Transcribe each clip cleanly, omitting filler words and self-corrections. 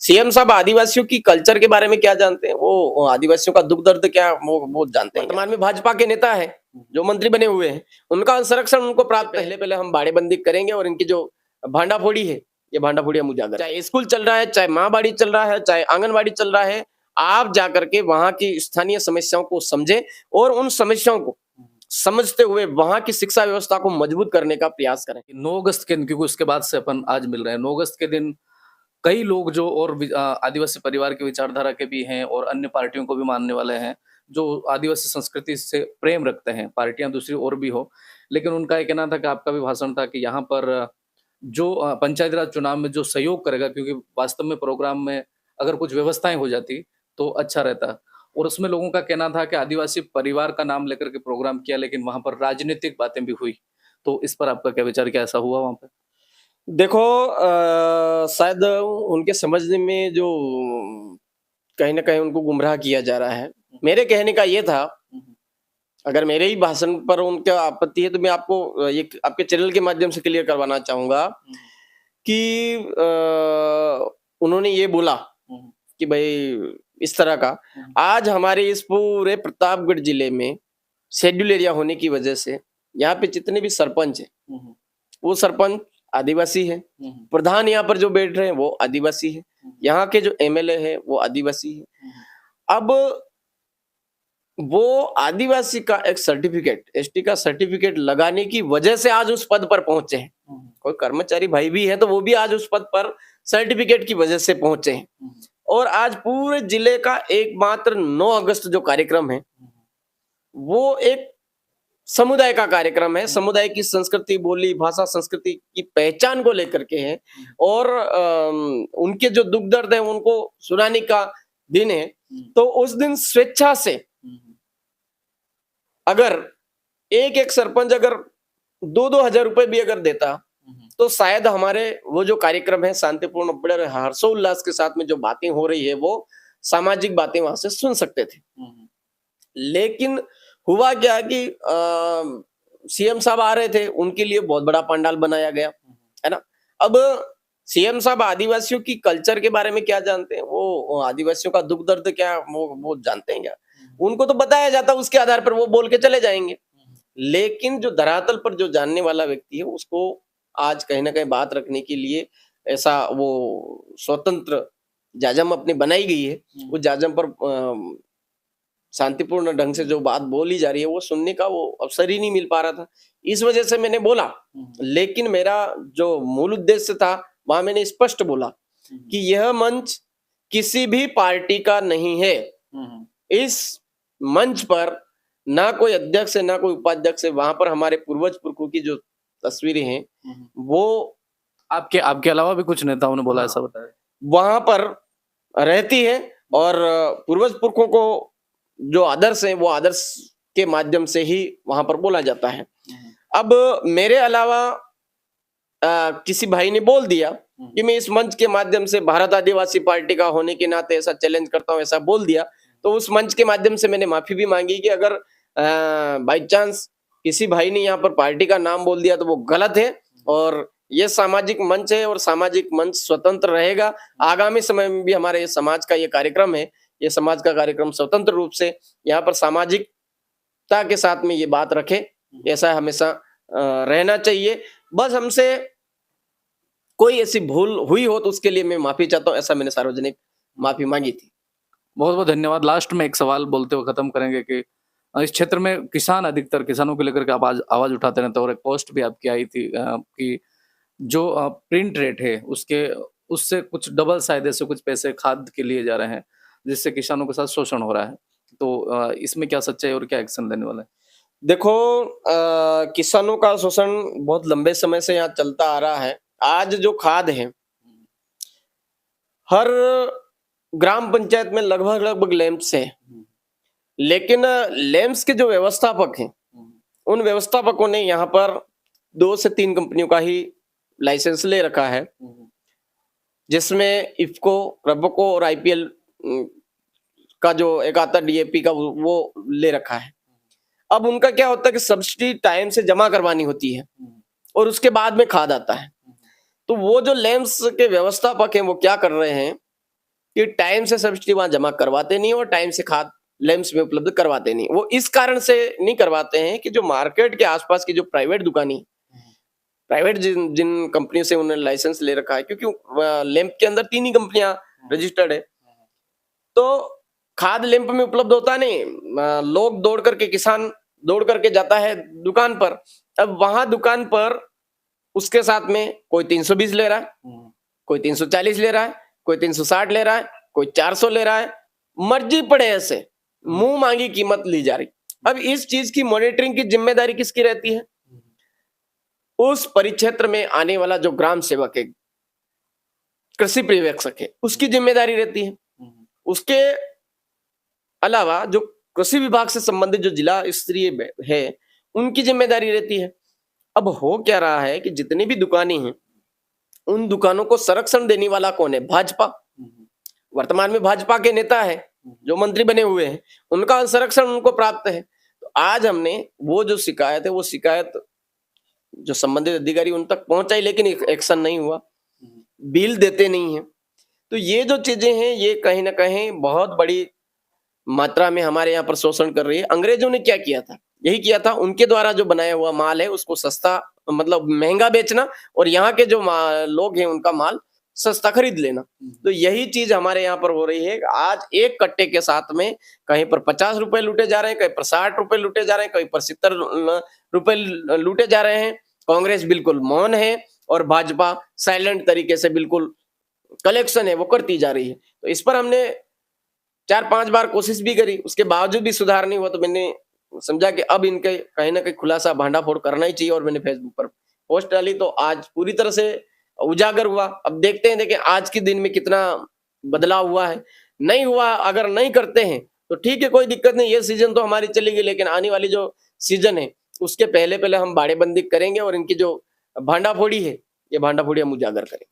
CM साहब आदिवासियों की कल्चर के बारे में क्या जानते हैं? वो आदिवासियों का दुख दर्द क्या वो जानते हैं। वर्तमान में भाजपा के नेता है जो मंत्री बने हुए हैं, उनका संरक्षण उनको प्राप्त। पहले पहले हम बाड़ेबंदी करेंगे और इनकी जो भांडाफोड़ी है, ये भांडाफोड़ी हम उजागर। चाहे स्कूल चल रहा है, चाहे माँ बाड़ी चल रहा है, चाहे आंगनबाड़ी चल रहा है, आप जाकर के वहां की स्थानीय समस्याओं को समझें और उन समस्याओं को समझते हुए वहां की शिक्षा व्यवस्था को मजबूत करने का प्रयास करें। 9 अगस्त के दिन, क्योंकि उसके बाद से अपन आज मिल रहे हैं, 9 अगस्त के दिन कई लोग जो और आदिवासी परिवार की विचारधारा के भी हैं और अन्य पार्टियों को भी मानने वाले हैं, जो आदिवासी संस्कृति से प्रेम रखते हैं, पार्टियां दूसरी और भी हो, लेकिन उनका ये कहना था कि आपका भी भाषण था कि यहाँ पर जो पंचायती राज चुनाव में जो सहयोग करेगा, क्योंकि वास्तव में प्रोग्राम में अगर कुछ व्यवस्थाएं हो जाती तो अच्छा रहता। और उसमें लोगों का कहना था कि आदिवासी परिवार का नाम लेकर के प्रोग्राम किया, लेकिन वहां पर राजनीतिक बातें भी हुई। तो इस पर आपका क्या विचार, क्या ऐसा हुआ वहां पे? देखो शायद उनके समझने में जो कहीं न कहीं उनको गुमराह किया जा रहा है। मेरे कहने का ये था, अगर मेरे ही भाषण पर उनका आपत्ति है तो मैं आपको ये आपके चैनल के माध्यम से क्लियर करवाना चाहूँगा कि उन्होंने ये बोला कि भई इस तरह का आज हमारे इस पूरे प्रतापगढ़ जिले में शेड्यूल एरिया होने की वजह से यहाँ पे जितने भी सरपंच हैं, वो सरपंच आदिवासी है। प्रधान यहाँ पर जो बैठ रहे हैं वो आदिवासी है। यहाँ के जो एमएलए है वो आदिवासी है। अब वो आदिवासी का एक सर्टिफिकेट, एसटी का सर्टिफिकेट लगाने की वजह से आज उस पद पर पहुंचे हैं। कोई कर्मचारी भाई भी है तो वो भी आज उस पद पर सर्टिफिकेट की वजह से पहुंचे हैं। और आज पूरे जिले का एकमात्र 9 अगस्त जो कार्यक्रम है, वो एक समुदाय का कार्यक्रम है। समुदाय की संस्कृति, बोली, भाषा, संस्कृति की पहचान को लेकर के है और उनके जो दुख दर्द है उनको सुनाने का दिन है। तो उस दिन स्वेच्छा से अगर एक सरपंच अगर 2-2 हजार रुपए भी अगर देता तो शायद हमारे वो जो कार्यक्रम है शांतिपूर्ण बड़े हर्षोल्लास के साथ में जो बातें हो रही है वो सामाजिक बातें वहां से सुन सकते थे। लेकिन हुआ क्या कि सीएम साहब आ रहे थे, उनके लिए बहुत बड़ा पंडाल बनाया गया, है ना। अब सीएम साहब आदिवासियों की कल्चर के बारे में क्या जानते हैं? वो आदिवासियों का दुख दर्द क्या वो जानते हैं क्या? उनको तो बताया जाता, उसके आधार पर वो बोल के चले जाएंगे। लेकिन जो धरातल पर जो जानने वाला व्यक्ति है उसको आज कहीं ना कहीं बात रखने के लिए ऐसा वो स्वतंत्र जाजम अपनी बनाई गई है। उस जाजम पर शांतिपूर्ण ढंग से जो बात बोली जा रही है वो सुनने का वो अवसर ही नहीं मिल पा रहा था। इस वजह से मैंने बोला, लेकिन मेरा जो मूल उद्देश्य था वहां मैंने स्पष्ट बोला कि यह मंच किसी भी पार्टी का नहीं है। इस मंच पर ना कोई अध्यक्ष है ना कोई उपाध्यक्ष है। वहां पर हमारे पूर्वज पुरखों की जो तस्वीरें हैं वो आपके अलावा भी कुछ नेताओं ने बोला, ऐसा बताया वहां पर रहती है और पूर्वज पुरखों को जो आदर्श है वो आदर्श के माध्यम से ही वहां पर बोला जाता है। अब मेरे अलावा किसी भाई ने बोल दिया कि मैं इस मंच के माध्यम से भारत आदिवासी पार्टी का होने के नाते ऐसा चैलेंज करता हूं, ऐसा बोल दिया। तो उस मंच के माध्यम से मैंने माफी भी मांगी कि अगर बाई चांस किसी भाई ने यहाँ पर पार्टी का नाम बोल दिया तो वो गलत है और ये सामाजिक मंच है और सामाजिक मंच स्वतंत्र रहेगा। आगामी समय में भी हमारे ये समाज का ये कार्यक्रम है, ये समाज का कार्यक्रम स्वतंत्र रूप से यहाँ पर सामाजिकता के साथ में ये बात रखे, ऐसा हमेशा रहना चाहिए। बस हमसे कोई ऐसी भूल हुई हो तो उसके लिए मैं माफी चाहता हूँ, ऐसा मैंने सार्वजनिक माफी मांगी थी। बहुत बहुत धन्यवाद। लास्ट में एक सवाल बोलते हुए खत्म करेंगे कि इस क्षेत्र में किसान, अधिकतर किसानों को लेकर के आवाज उठाते रहते हैं और एक पोस्ट भी आपकी आई थी कि जो प्रिंट रेट है उससे कुछ डबल शायद ऐसे कुछ पैसे खाद के लिए जा रहे हैं, जिससे किसानों के साथ शोषण हो रहा है। तो इसमें क्या सच्चाई और क्या एक्शन लेने वाला है? देखो किसानों का शोषण बहुत लंबे समय से यहाँ चलता आ रहा है। आज जो खाद है हर ग्राम पंचायत में लगभग लैंप्स है, लेकिन लैंप्स के जो व्यवस्थापक हैं उन व्यवस्थापकों ने यहाँ पर 2 से 3 कंपनियों का ही लाइसेंस ले रखा है, जिसमें इफको, रबको और आईपीएल का जो एक आता डीएपी का वो ले रखा है। अब उनका क्या होता है कि सब्सिडी टाइम से जमा करवानी होती है और उसके बाद में खाद आता है। तो वो जो लैंप्स के व्यवस्थापक हैं वो क्या कर रहे हैं कि टाइम से सब्सिडी वहां जमा करवाते नहीं और टाइम से खाद लैंप्स में उपलब्ध करवाते नहीं। वो इस कारण से नहीं करवाते हैं कि जो मार्केट के आसपास की जो प्राइवेट दुकानी, प्राइवेट जिन जिन कंपनियों से उन्होंने लाइसेंस ले रखा है, क्योंकि लैंप के अंदर 3 ही कंपनियां रजिस्टर्ड है, तो खाद लैंप में उपलब्ध होता नहीं। लोग दौड़ करके, किसान दौड़ करके जाता है दुकान पर। अब वहां दुकान पर उसके साथ में कोई 320 ले रहा है, कोई 340 ले रहा है, कोई 360 ले रहा है, कोई 400 ले रहा है, मर्जी पड़े ऐसे मुंह मांगी कीमत ली जा रही। अब इस चीज की मॉनिटरिंग की जिम्मेदारी किसकी रहती है? उस परिक्षेत्र में आने वाला जो ग्राम सेवक है, कृषि पर्यवेक्षक है, उसकी जिम्मेदारी रहती है। उसके अलावा जो कृषि विभाग से संबंधित जो जिला स्तरीय है, उनकी जिम्मेदारी रहती है। अब हो क्या रहा है कि जितनी भी दुकानें हैं, उन दुकानों को संरक्षण देने वाला कौन है? भाजपा। वर्तमान में भाजपा के नेता है जो मंत्री बने हुए हैं, उनका संरक्षण उनको प्राप्त है। तो आज हमने वो जो शिकायत है, वो शिकायत जो संबंधित अधिकारी उन तक पहुंचाई, लेकिन एक्शन नहीं हुआ, बिल देते नहीं है। तो ये जो चीजें हैं, ये कहीं ना कहीं बहुत बड़ी मात्रा में हमारे यहाँ पर शोषण कर रही है। अंग्रेजों ने क्या किया था? यही किया था, उनके द्वारा जो बनाया हुआ माल है उसको सस्ता, मतलब महंगा बेचना, और यहाँ के जो लोग हैं उनका माल सस्ता खरीद लेना। तो यही चीज हमारे यहाँ पर हो रही है। आज एक कट्टे के साथ में कहीं पर 50 रुपए लूटे जा रहे हैं, कहीं पर 60 रुपए लूटे जा रहे हैं, कहीं पर 70 रुपए लूटे जा रहे हैं। कांग्रेस बिल्कुल मौन है और भाजपा साइलेंट तरीके से बिल्कुल कलेक्शन है वो करती जा रही है। तो इस पर हमने 4-5 बार कोशिश भी करी, उसके बावजूद भी सुधार नहीं हुआ। तो मैंने समझा कि अब इनके कहीं ना कहीं खुलासा, भांडाफोड़ करना ही चाहिए, और मैंने फेसबुक पर पोस्ट डाली। तो आज पूरी तरह से उजागर हुआ। अब देखते हैं, देखें आज के दिन में कितना बदलाव हुआ है। नहीं हुआ, अगर नहीं करते हैं तो ठीक है, कोई दिक्कत नहीं, ये सीजन तो हमारी चलेगी, लेकिन आने वाली जो सीजन है उसके पहले पहले हम बाड़ेबंदी करेंगे और इनकी जो भांडाफोड़ी है, ये भांडाफोड़ी हम उजागर करेंगे।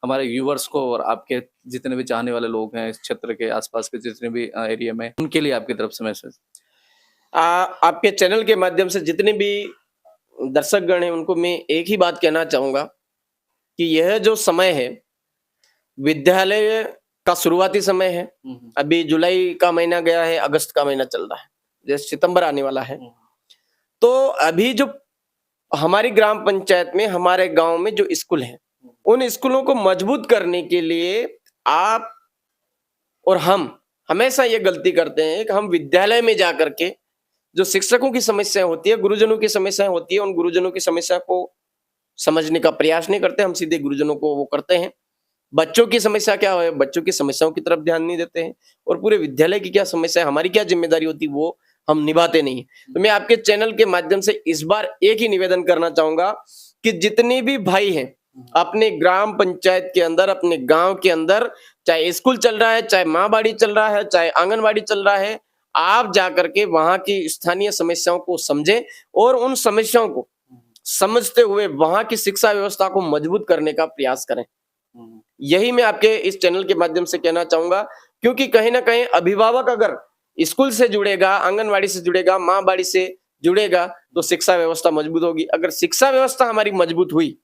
हमारे व्यूवर्स को और आपके जितने भी चाहने वाले लोग हैं इस क्षेत्र के आसपास के जितने भी एरिया में, उनके लिए आपकी तरफ से मैसेज। आपके चैनल के माध्यम से जितने भी दर्शकगण हैं, उनको मैं एक ही बात कहना चाहूंगा कि यह जो समय है, विद्यालय का शुरुआती समय है। अभी जुलाई का महीना गया है, अगस्त का महीना चल रहा है, जैसे सितंबर आने वाला है। तो अभी जो हमारी ग्राम पंचायत में, हमारे गांव में जो स्कूल है, उन स्कूलों को मजबूत करने के लिए आप और हम हमेशा ये गलती करते हैं कि हम विद्यालय में जाकर के जो शिक्षकों की समस्याएं होती है, गुरुजनों की समस्याएं होती है, उन गुरुजनों की समस्या को समझने का प्रयास नहीं करते। हम सीधे गुरुजनों को वो करते हैं। बच्चों की समस्या क्या है, बच्चों की समस्याओं की तरफ ध्यान नहीं देते हैं, और पूरे विद्यालय की क्या समस्या है, हमारी क्या जिम्मेदारी होती है, वो हम निभाते नहीं। तो मैं आपके चैनल के माध्यम से इस बार एक ही निवेदन करना चाहूंगा कि जितने भी भाई हैं अपने ग्राम पंचायत के अंदर, अपने गांव के अंदर, चाहे स्कूल चल रहा है, चाहे माँ बाड़ी चल रहा है, चाहे आंगनबाड़ी चल रहा है, आप जाकर के वहां की स्थानीय समस्याओं को समझें और उन समस्याओं को समझते हुए वहां की शिक्षा व्यवस्था को मजबूत करने का प्रयास करें। यही मैं आपके इस चैनल के माध्यम से कहना चाहूंगा, क्योंकि कहीं ना कहीं अभिभावक अगर स्कूल से जुड़ेगा, आंगनबाड़ी से जुड़ेगा, माँ बाड़ी से जुड़ेगा, तो शिक्षा व्यवस्था मजबूत होगी। अगर शिक्षा व्यवस्था हमारी मजबूत हुई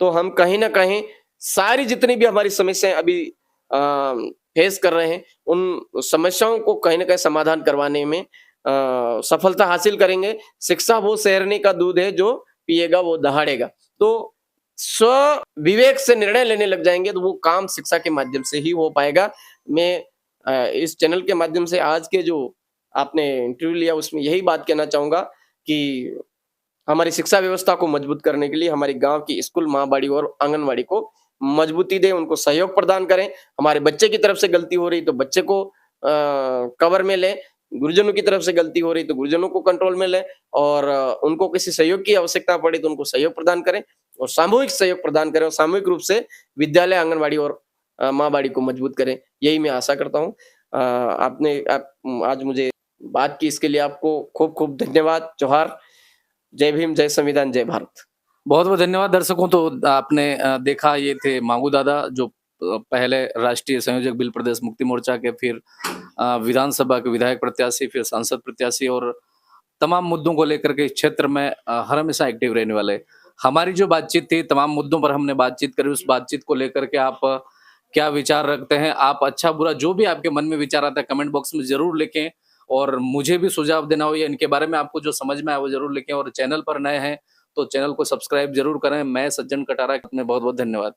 तो हम कहीं ना कहीं सारी जितनी भी हमारी समस्याएं अभी फेस कर रहे हैं, उन समस्याओं को कहीं ना कहीं समाधान करवाने में सफलता हासिल करेंगे। शिक्षा वो शहरने का दूध है, जो पिएगा वो दहाड़ेगा। तो स्व विवेक से निर्णय लेने लग जाएंगे तो वो काम शिक्षा के माध्यम से ही हो पाएगा। मैं इस चैनल के माध्यम से आज के जो आपने इंटरव्यू लिया उसमें यही बात कहना चाहूंगा कि हमारी शिक्षा व्यवस्था को मजबूत करने के लिए हमारे गांव की स्कूल, माँ बाड़ी और आंगनबाड़ी को मजबूती दें, उनको सहयोग प्रदान करें। हमारे बच्चे की तरफ से गलती हो रही तो बच्चे को कवर में लें, गुरुजनों की तरफ से गलती हो रही तो गुरुजनों को कंट्रोल में लें, और उनको किसी सहयोग की आवश्यकता पड़ी तो उनको सहयोग प्रदान करें, और सामूहिक सहयोग प्रदान करें, और सामूहिक रूप से विद्यालय, आंगनबाड़ी और माँ बाड़ी को मजबूत करें। यही मैं आशा करता हूँ। आप आज मुझे बात की, इसके लिए आपको खूब खूब धन्यवाद। जोहार। जय भीम, जय संविधान, जय भारत। बहुत बहुत धन्यवाद। दर्शकों, तो आपने देखा, ये थे मांगू दादा, जो पहले राष्ट्रीय संयोजक बिल प्रदेश मुक्ति मोर्चा के, फिर विधानसभा के विधायक प्रत्याशी, फिर सांसद प्रत्याशी, और तमाम मुद्दों को लेकर के इस क्षेत्र में हर हमेशा एक्टिव रहने वाले। हमारी जो बातचीत थी, तमाम मुद्दों पर हमने बातचीत करी। उस बातचीत को लेकर के आप क्या विचार रखते हैं आप। अच्छा बुरा जो भी आपके मन में विचार आता है कमेंट बॉक्स में जरूर लिखें, और मुझे भी सुझाव देना हो या इनके बारे में आपको जो समझ में आए वो जरूर लिखें। और चैनल पर नए हैं तो चैनल को सब्सक्राइब जरूर करें। मैं सज्जन कटारा, अपने बहुत बहुत धन्यवाद।